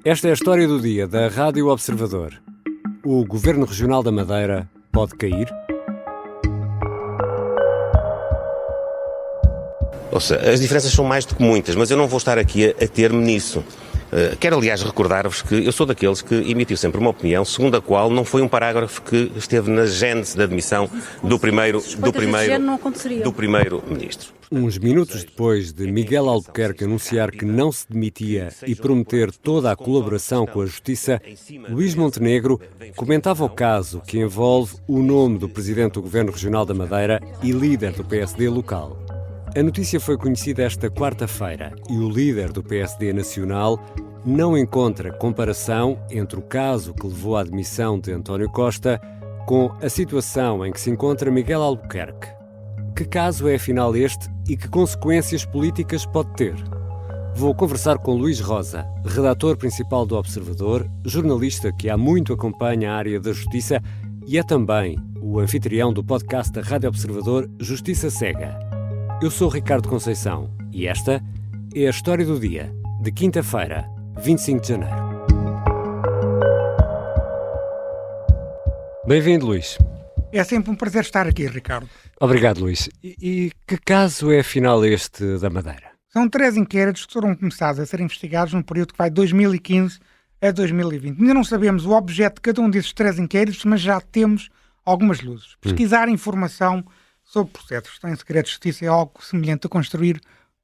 Esta é a história do dia da Rádio Observador. O Governo Regional da Madeira pode cair? Ouça, as diferenças são mais do que muitas, mas eu não vou estar aqui a ter-me nisso. Quero, aliás, recordar-vos que eu sou daqueles que emitiu sempre uma opinião segundo a qual não foi um parágrafo que esteve na gênese da admissão do primeiro-ministro. Uns minutos depois de Miguel Albuquerque anunciar que não se demitia e prometer toda a colaboração com a Justiça, Luís Montenegro comentava o caso que envolve o nome do presidente do Governo Regional da Madeira e líder do PSD local. A notícia foi conhecida esta quarta-feira e o líder do PSD nacional não encontra comparação entre o caso que levou à demissão de António Costa com a situação em que se encontra Miguel Albuquerque. Que caso é afinal este e que consequências políticas pode ter? Vou conversar com Luís Rosa, redator principal do Observador, jornalista que há muito acompanha a área da justiça e é também o anfitrião do podcast da Rádio Observador Justiça Cega. Eu sou Ricardo Conceição e esta é a história do dia, de quinta-feira, 25 de janeiro. Bem-vindo, Luís. É sempre um prazer estar aqui, Ricardo. Obrigado, Luís. E que caso é afinal este da Madeira? São 3 inquéritos que foram começados a ser investigados num período que vai de 2015 a 2020. Ainda não sabemos o objeto de cada um desses 3 inquéritos, mas já temos algumas luzes. Pesquisar informação sobre processos que estão em segredo de justiça é algo semelhante a construir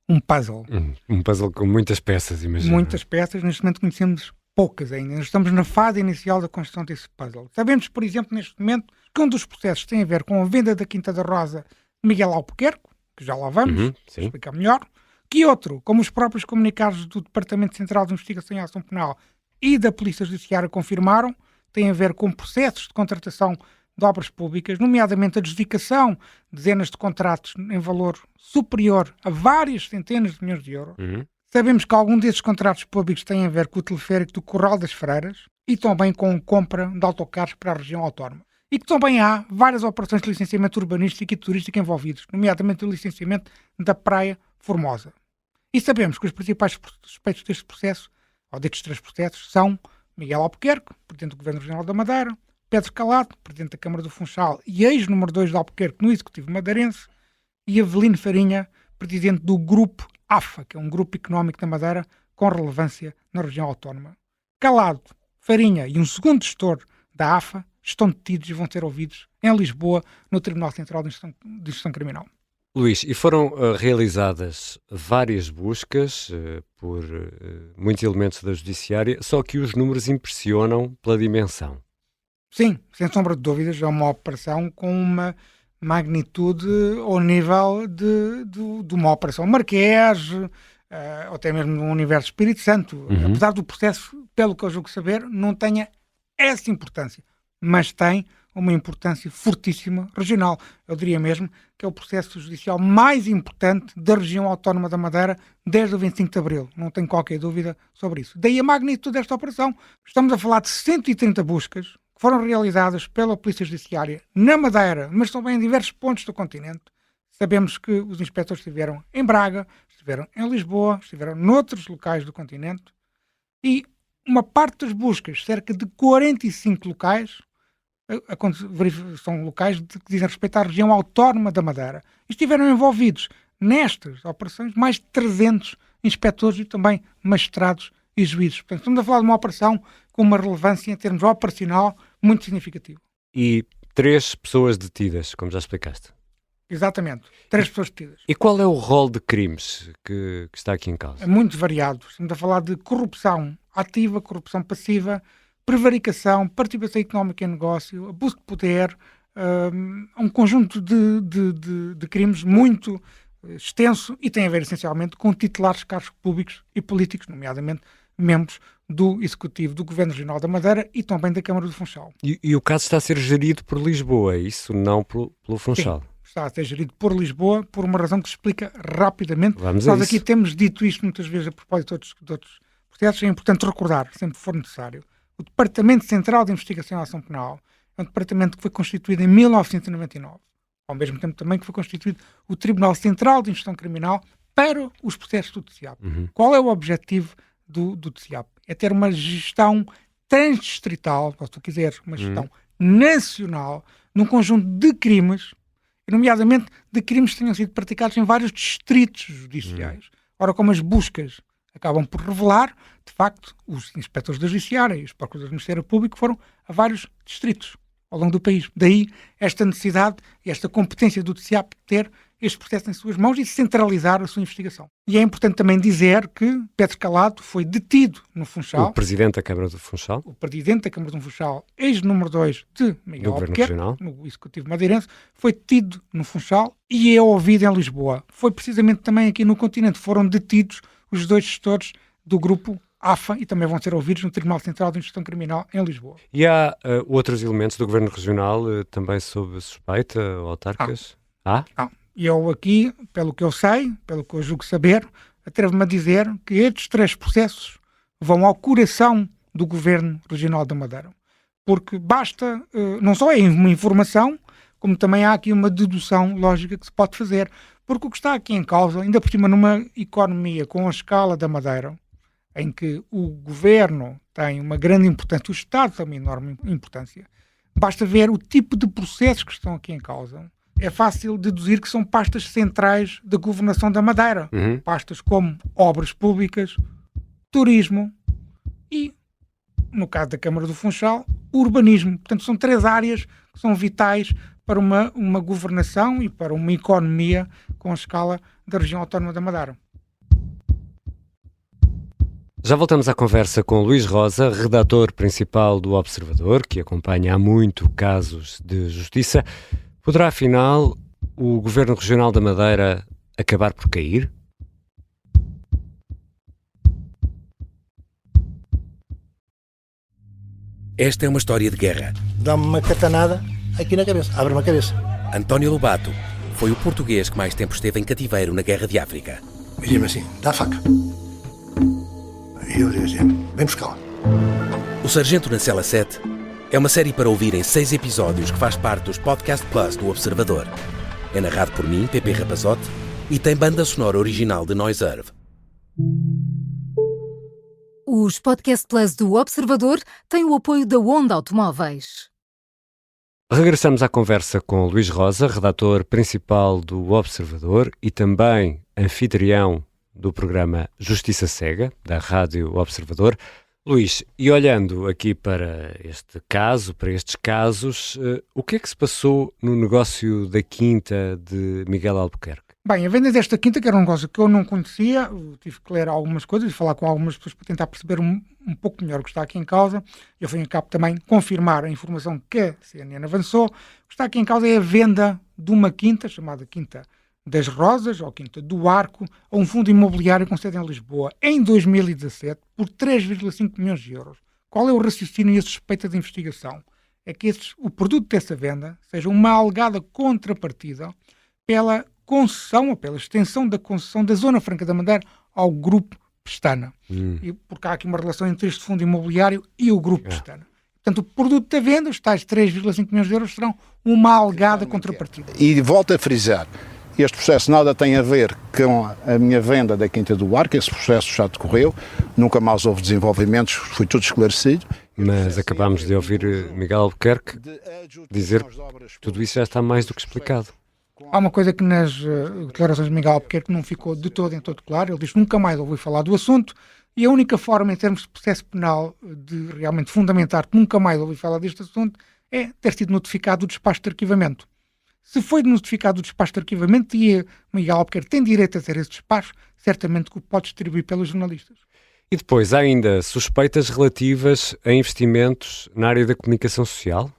um puzzle. Um puzzle com muitas peças, imagino. Muitas peças, neste momento conhecemos poucas ainda. Nós estamos na fase inicial da construção desse puzzle. Sabemos, por exemplo, neste momento, que um dos processos tem a ver com a venda da Quinta da Rosa de Miguel Albuquerque, que já lá vamos explicar melhor, que outro, como os próprios comunicados do Departamento Central de Investigação e Ação Penal e da Polícia Judiciária confirmaram, tem a ver com processos de contratação de obras públicas, nomeadamente a adjudicação de dezenas de contratos em valor superior a várias centenas de milhões de euros. Sabemos que algum desses contratos públicos têm a ver com o teleférico do Curral das Freiras e também com a compra de autocarros para a região autónoma. E que também há várias operações de licenciamento urbanístico e turístico envolvidas, nomeadamente o licenciamento da Praia Formosa. E sabemos que os principais suspeitos deste processo, ou destes 3 processos, são Miguel Albuquerque, presidente do Governo Regional da Madeira, Pedro Calado, presidente da Câmara do Funchal e ex-número 2 de Albuquerque no Executivo madeirense, e Avelino Farinha, presidente do Grupo AFA, que é um grupo económico da Madeira com relevância na região autónoma. Calado, Farinha e um segundo gestor da AFA estão detidos e vão ser ouvidos em Lisboa, no Tribunal Central de Instrução Criminal. Luís, e foram realizadas várias buscas por muitos elementos da Judiciária, só que os números impressionam pela dimensão. Sim, sem sombra de dúvidas, é uma operação com uma magnitude ao nível de uma operação Marquês, ou até mesmo no universo Espírito Santo. Apesar do processo, pelo que eu julgo saber, não tenha essa importância, mas tem uma importância fortíssima regional. Eu diria mesmo que é o processo judicial mais importante da região autónoma da Madeira desde o 25 de Abril. Não tenho qualquer dúvida sobre isso. Daí a magnitude desta operação. Estamos a falar de 130 buscas que foram realizadas pela Polícia Judiciária na Madeira, mas também em diversos pontos do continente. Sabemos que os inspectores estiveram em Braga, estiveram em Lisboa, estiveram noutros locais do continente e uma parte das buscas, cerca de 45 locais, são locais que dizem respeito à região autónoma da Madeira. E estiveram envolvidos nestas operações mais de 300 inspectores e também magistrados e juízes. Portanto, estamos a falar de uma operação com uma relevância em termos operacional muito significativa. E 3 pessoas detidas, como já explicaste. Exatamente, 3 pessoas detidas. E qual é o rol de crimes que está aqui em causa? É muito variado. Estamos a falar de corrupção ativa, corrupção passiva, prevaricação, participação económica em negócio, abuso de poder, um conjunto de crimes muito extenso e tem a ver essencialmente com titulares de cargos públicos e políticos, nomeadamente membros do Executivo do Governo Regional da Madeira e também da Câmara do Funchal. E o caso está a ser gerido por Lisboa, é isso? Não pelo Funchal? Sim, está a ser gerido por Lisboa por uma razão que se explica rapidamente. Vamos Nós a aqui isso. temos dito isto muitas vezes a propósito de outros processos. É importante recordar, sempre que for necessário, o Departamento Central de Investigação e Ação Penal é um departamento que foi constituído em 1999. Ao mesmo tempo também que foi constituído o Tribunal Central de Instrução Criminal para os processos judiciais. Qual é o objetivo do TCIAP. É ter uma gestão transdistrital, se tu quiseres, uma gestão nacional, num conjunto de crimes, nomeadamente de crimes que tenham sido praticados em vários distritos judiciais. Ora, como as buscas acabam por revelar, de facto, os inspectores da Judiciária e os procuradores do Ministério Público foram a vários distritos ao longo do país. Daí esta necessidade e esta competência do TCIAP ter este processo em suas mãos e centralizar a sua investigação. E é importante também dizer que Pedro Calado foi detido no Funchal. O Presidente da Câmara do Funchal. O Presidente da Câmara do Funchal, ex-número 2 de Miguel Albuquerque, no Executivo Madeirense, foi detido no Funchal e é ouvido em Lisboa. Foi precisamente também aqui no continente. Foram detidos os 2 gestores do grupo AFA e também vão ser ouvidos no Tribunal Central de Investigação Criminal em Lisboa. E há outros elementos do Governo Regional também sob suspeita, autarcas? E eu aqui, pelo que eu sei, pelo que eu julgo saber, atrevo-me a dizer que estes 3 processos vão ao coração do Governo Regional da Madeira. Porque basta, não só é uma informação, como também há aqui uma dedução lógica que se pode fazer. Porque o que está aqui em causa, ainda por cima numa economia com a escala da Madeira, em que o Governo tem uma grande importância, o Estado tem uma enorme importância, basta ver o tipo de processos que estão aqui em causa. É fácil deduzir que são pastas centrais da governação da Madeira. Pastas como obras públicas, turismo e, no caso da Câmara do Funchal, urbanismo. Portanto, são 3 áreas que são vitais para uma governação e para uma economia com a escala da região autónoma da Madeira. Já voltamos à conversa com Luís Rosa, redator principal do Observador, que acompanha há muito casos de justiça. Poderá, afinal, o Governo Regional da Madeira acabar por cair? Esta é uma história de guerra. Dá-me uma catanada aqui na cabeça, abre-me a cabeça. António Lobato foi o português que mais tempo esteve em cativeiro na Guerra de África. E diz-me assim, dá a faca. E eu digo assim, vem buscá-la. O Sargento na Cela 7 é uma série para ouvir em 6 episódios que faz parte dos Podcast Plus do Observador. É narrado por mim, Pepe Rapazote, e tem banda sonora original de Noiserve. Os Podcast Plus do Observador têm o apoio da Onda Automóveis. Regressamos à conversa com Luís Rosa, redator principal do Observador e também anfitrião do programa Justiça Cega, da Rádio Observador. Luís, e olhando aqui para este caso, para estes casos, o que é que se passou no negócio da quinta de Miguel Albuquerque? Bem, a venda desta quinta, que era um negócio que eu não conhecia, eu tive que ler algumas coisas e falar com algumas pessoas para tentar perceber um pouco melhor o que está aqui em causa. Eu fui em cabo também confirmar a informação que a CNN avançou. O que está aqui em causa é a venda de uma quinta, chamada Quinta das Rosas, ou Quinta do Arco, a um fundo imobiliário com sede em Lisboa, em 2017, por 3,5 milhões de euros. Qual é o raciocínio e a suspeita de investigação? É que o produto dessa venda seja uma alegada contrapartida pela concessão, ou pela extensão da concessão da Zona Franca da Madeira ao Grupo Pestana. E porque há aqui uma relação entre este fundo imobiliário e o Grupo Pestana. Portanto, o produto da venda, os tais 3,5 milhões de euros, serão uma alegada contrapartida. E volto a frisar, este processo nada tem a ver com a minha venda da Quinta do Arco, esse processo já decorreu, nunca mais houve desenvolvimentos, foi tudo esclarecido. Mas acabámos de ouvir Miguel Albuquerque dizer que tudo isso já está mais do que explicado. Há uma coisa que nas declarações de Miguel Albuquerque não ficou de todo em todo claro. Ele diz que nunca mais ouviu falar do assunto e a única forma, em termos de processo penal, de realmente fundamentar que nunca mais ouviu falar deste assunto é ter sido notificado o despacho de arquivamento. Se foi notificado o despacho de arquivamento e Miguel Albuquerque tem direito a ter esse despacho, certamente que o pode distribuir pelos jornalistas. E depois há ainda suspeitas relativas a investimentos na área da comunicação social?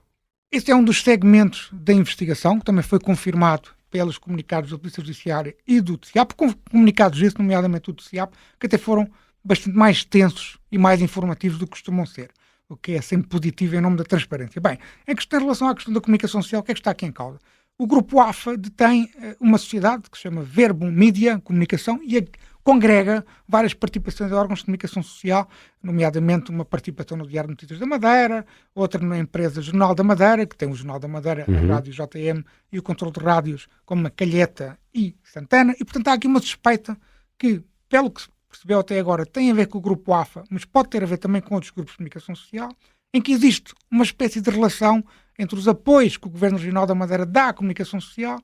Este é um dos segmentos da investigação, que também foi confirmado pelos comunicados da Polícia Judiciária e do TCIAP, comunicados esses, nomeadamente do TCIAP, que até foram bastante mais extensos e mais informativos do que costumam ser, o que é sempre positivo em nome da transparência. Bem, em relação à questão da comunicação social, o que é que está aqui em causa? O Grupo AFA detém uma sociedade que se chama Verbo Mídia Comunicação e congrega várias participações de órgãos de comunicação social, nomeadamente uma participação no Diário de Notícias da Madeira, outra na empresa Jornal da Madeira, que tem o Jornal da Madeira, a Rádio JM e o controle de rádios como a Calheta e Santana, e portanto há aqui uma suspeita que, pelo que percebeu até agora, tem a ver com o grupo AFA, mas pode ter a ver também com outros grupos de comunicação social, em que existe uma espécie de relação entre os apoios que o Governo Regional da Madeira dá à comunicação social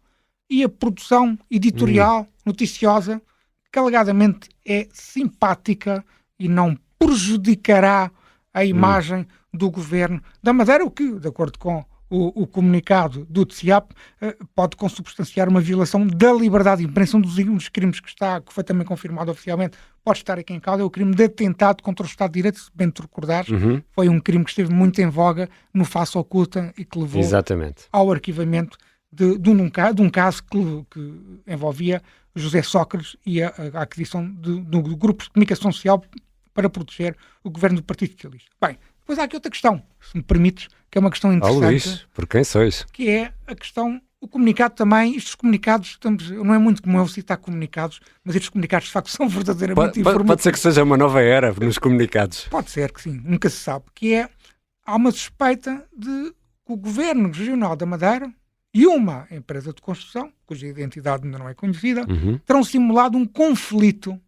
e a produção editorial, noticiosa, que alegadamente é simpática e não prejudicará a imagem do Governo da Madeira, o que, de acordo com o comunicado do TCIAP, pode consubstanciar uma violação da liberdade de imprensa. Um dos crimes que foi também confirmado oficialmente, pode estar aqui em causa, é o crime de atentado contra o Estado de Direito. Se bem te recordares, foi um crime que esteve muito em voga no Face Oculta e que levou ao arquivamento de um caso que envolvia José Sócrates e a aquisição de grupos de comunicação social para proteger o governo do Partido Socialista. Bem, depois há aqui outra questão, se me permites, que é uma questão interessante. Luís, por quem sois? Que é a questão, o comunicado também, estes comunicados, não é muito comum eu citar comunicados, mas estes comunicados de facto são verdadeiramente informativos. Pode ser que seja uma nova era nos comunicados. Pode ser que sim, nunca se sabe. Há uma suspeita de que o Governo Regional da Madeira e uma empresa de construção, cuja identidade ainda não é conhecida, terão simulado um conflito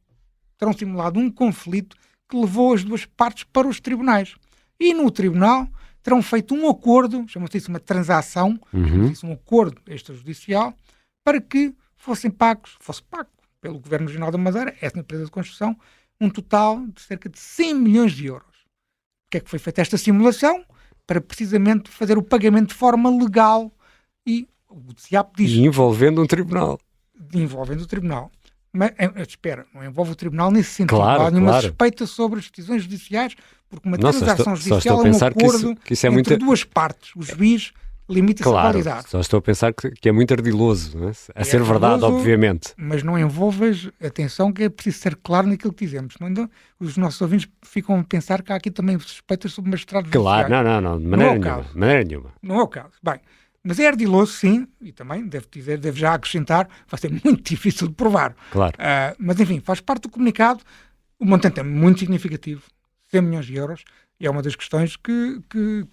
que levou as duas partes para os tribunais. E no tribunal terão feito um acordo, chama-se isso uma transação, chama-se um acordo extrajudicial, para que fosse pago pelo Governo Regional da Madeira, essa empresa de construção, um total de cerca de 100 milhões de euros. O que é que foi feita esta simulação? Para precisamente fazer o pagamento de forma legal. E o TCIAP diz... envolvendo um tribunal. Envolvendo o tribunal. Mas, espera, não envolve o tribunal nesse sentido. Claro, não há nenhuma suspeita sobre as decisões judiciais, porque uma transação judicial é um acordo que isso é entre duas partes. O juiz limita-se a validar. Só estou a pensar que é muito ardiloso, não é? A ser verdade, obviamente. Mas não envolvas, atenção, que é preciso ser claro naquilo que dizemos. Não, os nossos ouvintes ficam a pensar que há aqui também suspeitas sobre magistrados judiciais. Claro, não, de maneira nenhuma. Não é o caso. Bem, mas é ardiloso, sim, e também, devo já acrescentar, vai ser muito difícil de provar. Claro. Mas, enfim, faz parte do comunicado. O montante é muito significativo, 100 milhões de euros, e é uma das questões que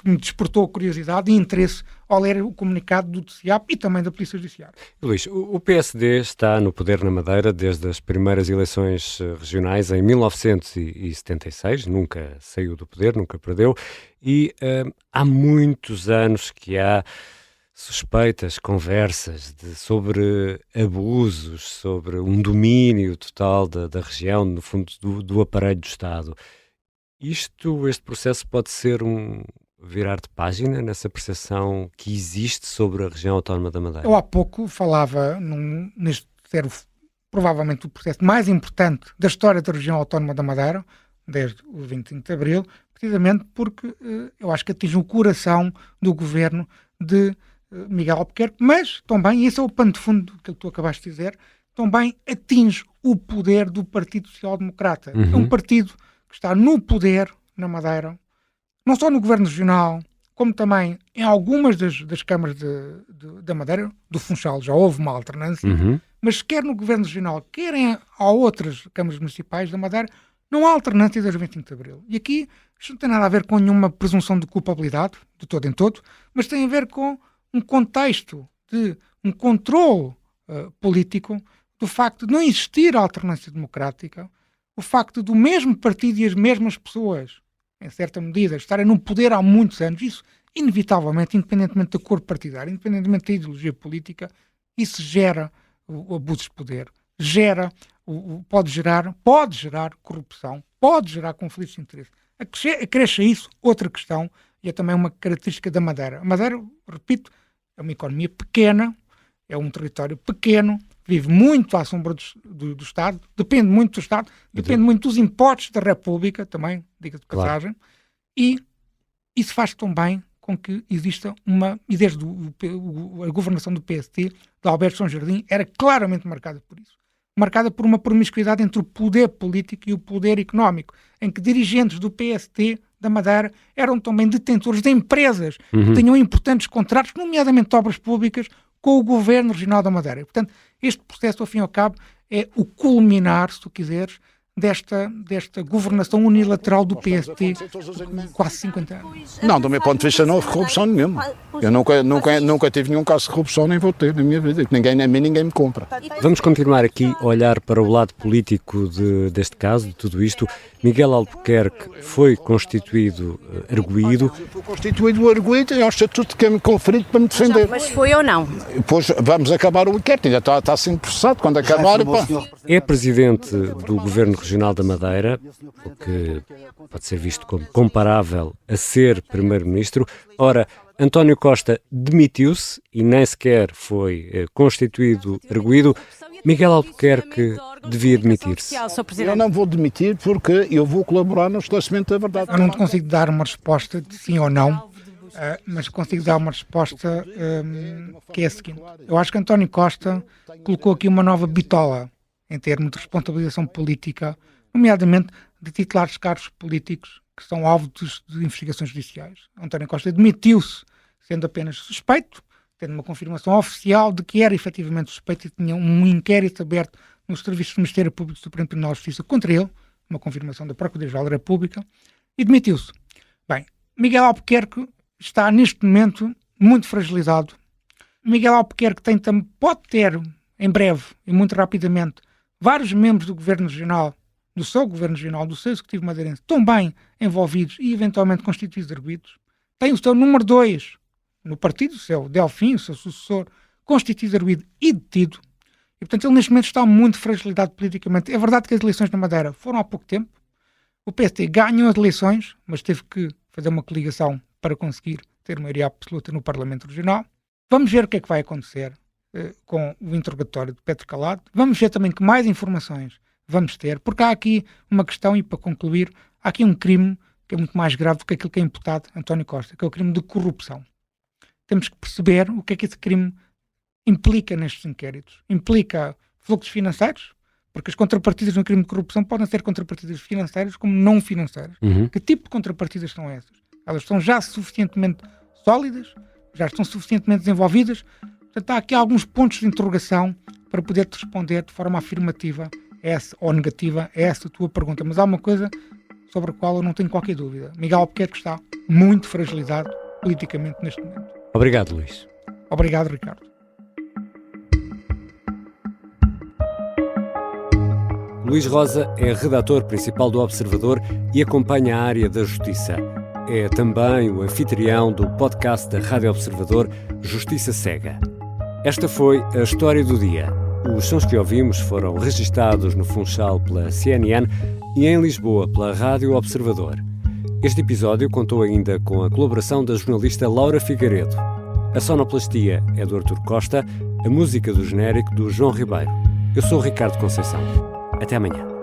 me despertou curiosidade e interesse ao ler o comunicado do TCIAP e também da Polícia Judiciária. Luís, o PSD está no poder na Madeira desde as primeiras eleições regionais em 1976, nunca saiu do poder, nunca perdeu, e há muitos anos que há suspeitas, conversas sobre abusos, sobre um domínio total da região, no fundo do aparelho do Estado. Este processo pode ser um virar de página nessa percepção que existe sobre a região autónoma da Madeira? Eu há pouco falava neste ser provavelmente o processo mais importante da história da região autónoma da Madeira, desde o 25 de Abril, precisamente porque eu acho que atinge o coração do governo de Miguel Albuquerque, mas também, e esse é o pano de fundo que tu acabaste de dizer, também atinge o poder do Partido Social Democrata. É um partido que está no poder na Madeira, não só no Governo Regional, como também em algumas das câmaras da Madeira, do Funchal já houve uma alternância, mas quer no Governo Regional, quer em outras câmaras municipais da Madeira, não há alternância desde o 25 de Abril. E aqui isto não tem nada a ver com nenhuma presunção de culpabilidade, de todo em todo, mas tem a ver com um contexto de um controle político do facto de não existir alternância democrática, o facto do mesmo partido e as mesmas pessoas, em certa medida, estarem no poder há muitos anos. Isso, inevitavelmente, independentemente da cor partidária, independentemente da ideologia política, isso gera o abuso de poder, pode gerar corrupção, pode gerar conflitos de interesse. Acresce a isso outra questão, e é também uma característica da Madeira. A Madeira, repito, é uma economia pequena, é um território pequeno, vive muito à sombra do Estado, depende muito do Estado, depende muito dos impostos da República, também, diga de passagem, e isso faz também com que exista e desde a governação do PST, de Alberto São Jardim, era claramente marcada por isso. Marcada por uma promiscuidade entre o poder político e o poder económico, em que dirigentes do PST da Madeira eram também detentores de empresas que tinham importantes contratos, nomeadamente obras públicas, com o Governo Regional da Madeira. E, portanto, este processo, ao fim e ao cabo, é o culminar, se tu quiseres, desta governação unilateral do PST de quase 50 anos. Não, do meu ponto de vista não houve corrupção nenhuma. Eu nunca tive nenhum caso de corrupção, nem vou ter na minha vida. Ninguém me compra. Vamos continuar aqui a olhar para o lado político deste caso, de tudo isto. Miguel Albuquerque foi constituído arguido. Foi constituído arguido e é um estatuto que é-me conferido para me defender. Mas foi ou não? Depois vamos acabar o inquérito, ainda está sendo processado. Quando acabar... É presidente do Governo Regional da Madeira, o que pode ser visto como comparável a ser primeiro-ministro. Ora, António Costa demitiu-se e nem sequer foi constituído arguido. Miguel Albuquerque devia demitir-se. Eu não vou demitir porque eu vou colaborar no esclarecimento da verdade. Eu não consigo dar uma resposta de sim ou não, mas consigo dar uma resposta que é a seguinte. Eu acho que António Costa colocou aqui uma nova bitola em termos de responsabilização política, nomeadamente de titulares de cargos políticos que são alvo de investigações judiciais. António Costa demitiu-se sendo apenas suspeito, tendo uma confirmação oficial de que era efetivamente suspeito e tinha um inquérito aberto nos serviços do Ministério Público do Supremo Tribunal de Justiça contra ele, uma confirmação da Procuradoria-Geral da República, e demitiu-se. Bem, Miguel Albuquerque está neste momento muito fragilizado. Miguel Albuquerque pode ter, em breve e muito rapidamente, vários membros do Governo Regional, do seu Governo Regional, do seu Executivo madeirense, também envolvidos e eventualmente constituídos arguidos. Tem o seu número 2 no partido, o seu Delfim, o seu sucessor, constituído arguido e detido. E, portanto, ele neste momento está muito fragilizado politicamente. É verdade que as eleições na Madeira foram há pouco tempo. O PST ganhou as eleições, mas teve que fazer uma coligação para conseguir ter maioria absoluta no Parlamento Regional. Vamos ver o que é que vai acontecer com o interrogatório de Pedro Calado. Vamos ver também que mais informações vamos ter, porque há aqui uma questão, e para concluir, há aqui um crime que é muito mais grave do que aquilo que é imputado a António Costa, que é o crime de corrupção. Temos que perceber o que é que esse crime implica nestes inquéritos. Implica fluxos financeiros, porque as contrapartidas no crime de corrupção podem ser contrapartidas financeiras como não financeiras. Que tipo de contrapartidas são essas? Elas estão já suficientemente sólidas, já estão suficientemente desenvolvidas. Portanto, há aqui alguns pontos de interrogação para poder-te responder de forma afirmativa ou negativa a essa tua pergunta. Mas há uma coisa sobre a qual eu não tenho qualquer dúvida. Miguel Albuquerque está muito fragilizado politicamente neste momento. Obrigado, Luís. Obrigado, Ricardo. Luís Rosa é redator principal do Observador e acompanha a área da justiça. É também o anfitrião do podcast da Rádio Observador, Justiça Cega. Esta foi a história do dia. Os sons que ouvimos foram registados no Funchal pela CNN e em Lisboa pela Rádio Observador. Este episódio contou ainda com a colaboração da jornalista Laura Figueiredo. A sonoplastia é do Artur Costa, a música do genérico do João Ribeiro. Eu sou o Ricardo Conceição. Até amanhã.